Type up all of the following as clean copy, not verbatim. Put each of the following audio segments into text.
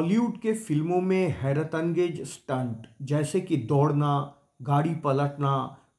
बॉलीवुड के फिल्मों में हैरतअंगेज स्टंट जैसे कि दौड़ना, गाड़ी पलटना,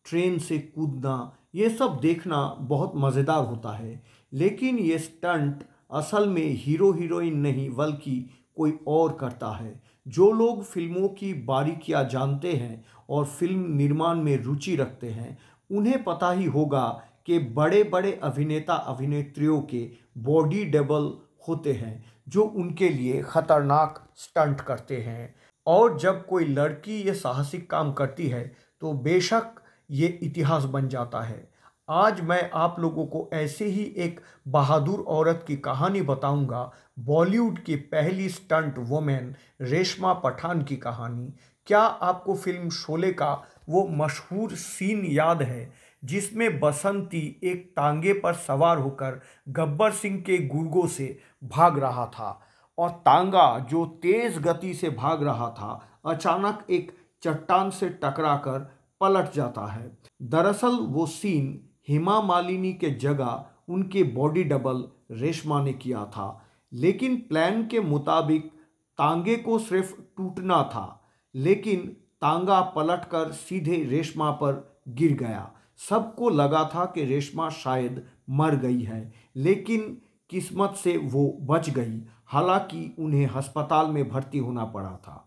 ट्रेन से कूदना, ये सब देखना बहुत मज़ेदार होता है। लेकिन ये स्टंट असल में हीरो हीरोइन नहीं बल्कि कोई और करता है। जो लोग फिल्मों की बारीकियां जानते हैं और फिल्म निर्माण में रुचि रखते हैं, उन्हें पता ही होगा कि बड़े बड़े अभिनेता अभिनेत्रियों के बॉडी डबल होते हैं जो उनके लिए खतरनाक स्टंट करते हैं। और जब कोई लड़की ये साहसिक काम करती है तो बेशक ये इतिहास बन जाता है। आज मैं आप लोगों को ऐसे ही एक बहादुर औरत की कहानी बताऊंगा, बॉलीवुड की पहली स्टंट वुमेन रेशमा पठान की कहानी। क्या आपको फिल्म शोले का वो मशहूर सीन याद है जिसमें बसंती एक टांगे पर सवार होकर गब्बर सिंह के गुर्गों से भाग रहा था और तांगा जो तेज गति से भाग रहा था अचानक एक चट्टान से टकराकर पलट जाता है। दरअसल वो सीन हेमा मालिनी के जगह उनके बॉडी डबल रेशमा ने किया था, लेकिन प्लान के मुताबिक तांगे को सिर्फ टूटना था, लेकिन तांगा पलटकर सीधे रेशमा पर गिर गया। सबको लगा था कि रेशमा शायद मर गई है, लेकिन किस्मत से वो बच गई। हालांकि उन्हें अस्पताल में भर्ती होना पड़ा था।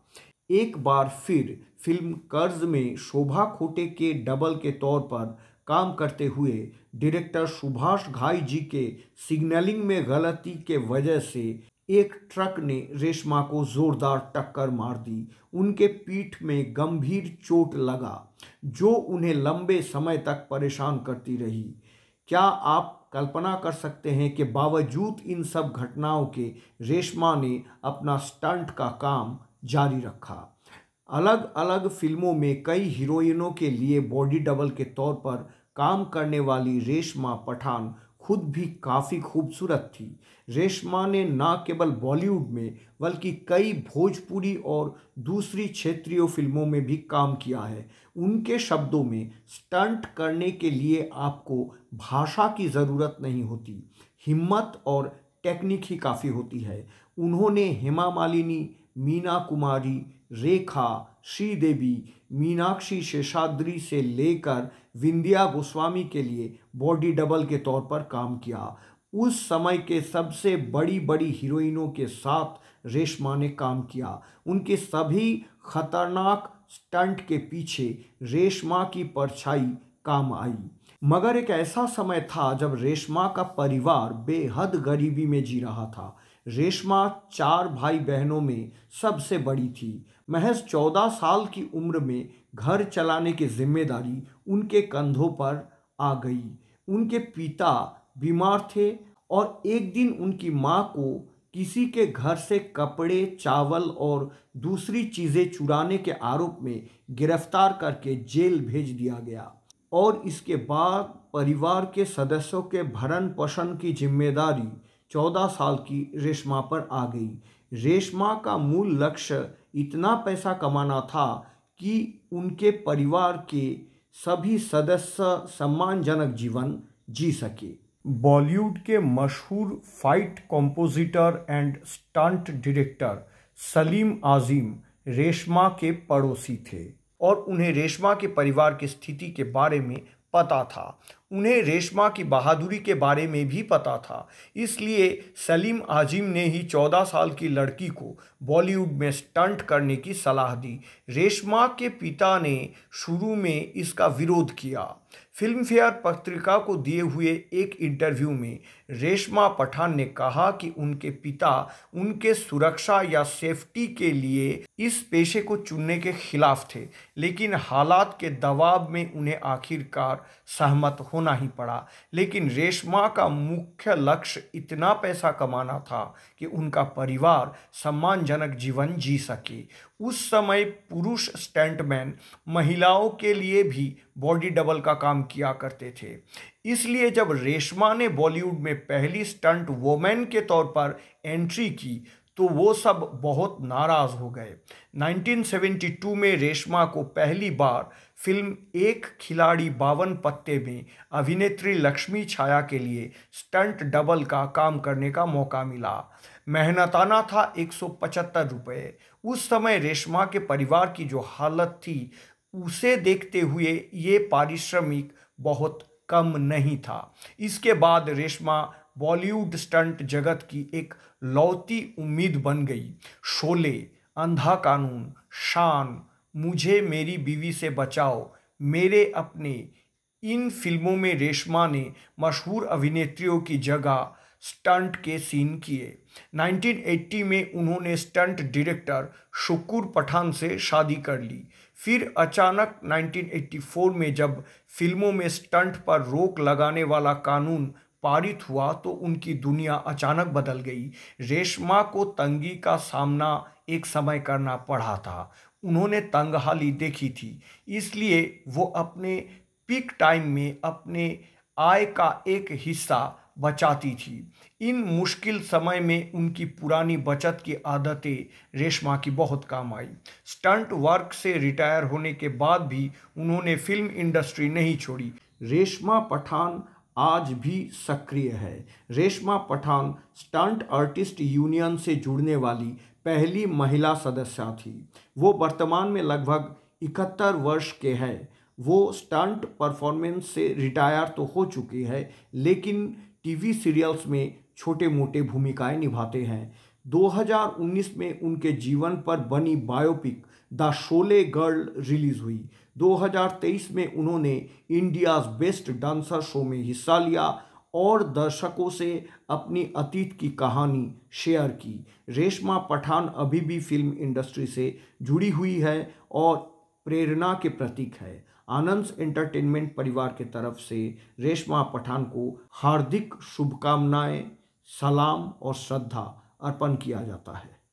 एक बार फिर फिल्म कर्ज में शोभा खोटे के डबल के तौर पर काम करते हुए डायरेक्टर सुभाष घाई जी के सिग्नलिंग में गलती के वजह से एक ट्रक ने रेशमा को जोरदार टक्कर मार दी। उनके पीठ में गंभीर चोट लगा जो उन्हें लंबे समय तक परेशान करती रही। क्या आप कल्पना कर सकते हैं कि बावजूद इन सब घटनाओं के रेशमा ने अपना स्टंट का काम जारी रखा। अलग अलग फिल्मों में कई हीरोइनों के लिए बॉडी डबल के तौर पर काम करने वाली रेशमा पठान खुद भी काफ़ी खूबसूरत थी। रेशमा ने न केवल बॉलीवुड में बल्कि कई भोजपुरी और दूसरी क्षेत्रीय फिल्मों में भी काम किया है। उनके शब्दों में, स्टंट करने के लिए आपको भाषा की ज़रूरत नहीं होती, हिम्मत और टेक्निक ही काफ़ी होती है। उन्होंने हेमा मालिनी, मीना कुमारी, रेखा, श्रीदेवी, मीनाक्षी शेषाद्री से लेकर विंध्या गोस्वामी के लिए बॉडी डबल के तौर पर काम किया। उस समय के सबसे बड़ी बड़ी हीरोइनों के साथ रेशमा ने काम किया। उनके सभी खतरनाक स्टंट के पीछे रेशमा की परछाई काम आई। मगर एक ऐसा समय था जब रेशमा का परिवार बेहद गरीबी में जी रहा था। रेशमा 4 भाई बहनों में सबसे बड़ी थी। महज 14 साल की उम्र में घर चलाने की जिम्मेदारी उनके कंधों पर आ गई। उनके पिता बीमार थे और एक दिन उनकी मां को किसी के घर से कपड़े, चावल और दूसरी चीज़ें चुराने के आरोप में गिरफ्तार करके जेल भेज दिया गया और इसके बाद परिवार के सदस्यों के भरण पोषण की जिम्मेदारी 14 साल की रेशमा पर आ गई। रेशमा का मूल लक्ष्य इतना पैसा कमाना था कि उनके परिवार के सभी सदस्य सम्मानजनक जीवन जी सके। बॉलीवुड के मशहूर fight compositor and stunt director Salim Azim Reshma के पड़ोसी थे और उन्हें रेशमा के परिवार की स्थिति के बारे में पता था। उन्हें रेशमा की बहादुरी के बारे में भी पता था। इसलिए सलीम आजिम ने ही 14 साल की लड़की को बॉलीवुड में स्टंट करने की सलाह दी। रेशमा के पिता ने शुरू में इसका विरोध किया। फिल्म फेयर पत्रिका को दिए हुए एक इंटरव्यू में रेशमा पठान ने कहा कि उनके पिता उनके सुरक्षा या सेफ्टी के लिए इस पेशे को चुनने के खिलाफ थे, लेकिन हालात के दबाव में उन्हें आखिरकार सहमत होना ही पड़ा। लेकिन रेशमा का मुख्य लक्ष्य इतना पैसा कमाना था कि उनका परिवार सम्मानजनक जीवन जी सके। उस समय पुरुष स्टंटमैन महिलाओं के लिए भी बॉडी डबल का काम किया करते थे। इसलिए जब रेशमा ने बॉलीवुड में पहली स्टंट वुमेन के तौर पर एंट्री की तो वो सब बहुत नाराज़ हो गए। 1972 में रेशमा को पहली बार फिल्म एक खिलाड़ी 52 पत्ते में अभिनेत्री लक्ष्मी छाया के लिए स्टंट डबल का काम करने का मौका मिला। मेहनताना था 175 रुपये। उस समय रेशमा के परिवार की जो हालत थी उसे देखते हुए ये पारिश्रमिक बहुत कम नहीं था। इसके बाद रेशमा बॉलीवुड स्टंट जगत की एक लौती उम्मीद बन गई। शोले, अंधा कानून, शान, मुझे मेरी बीवी से बचाओ, मेरे अपने, इन फिल्मों में रेशमा ने मशहूर अभिनेत्रियों की जगह स्टंट के सीन किए। 1980 में उन्होंने स्टंट डायरेक्टर शुक्र पठान से शादी कर ली। फिर अचानक 1984 में जब फिल्मों में स्टंट पर रोक लगाने वाला कानून पारित हुआ तो उनकी दुनिया अचानक बदल गई। रेशमा को तंगी का सामना एक समय करना पड़ा था। उन्होंने तंगहाली देखी थी, इसलिए वो अपने पीक टाइम में अपने आय का एक हिस्सा बचाती थी। इन मुश्किल समय में उनकी पुरानी बचत की आदतें रेशमा की बहुत काम आई। स्टंट वर्क से रिटायर होने के बाद भी उन्होंने फिल्म इंडस्ट्री नहीं छोड़ी। रेशमा पठान आज भी सक्रिय है। Reshma Pathan stunt artist union से जुड़ने वाली पहली महिला सदस्य थी। वो वर्तमान में लगभग 71 वर्ष के हैं। वो स्टंट परफॉर्मेंस से रिटायर तो हो चुकी है, लेकिन टीवी सीरियल्स में छोटे मोटे भूमिकाएं निभाते हैं। 2019 में उनके जीवन पर बनी biopic the Sholay girl release हुई। 2023 में उन्होंने इंडियाज़ बेस्ट डांसर शो में हिस्सा लिया और दर्शकों से अपनी अतीत की कहानी शेयर की। रेशमा पठान अभी भी फिल्म इंडस्ट्री से जुड़ी हुई है और प्रेरणा के प्रतीक है। आनंद एंटरटेनमेंट परिवार के तरफ से रेशमा पठान को हार्दिक शुभकामनाएं, सलाम और श्रद्धा अर्पण किया जाता है।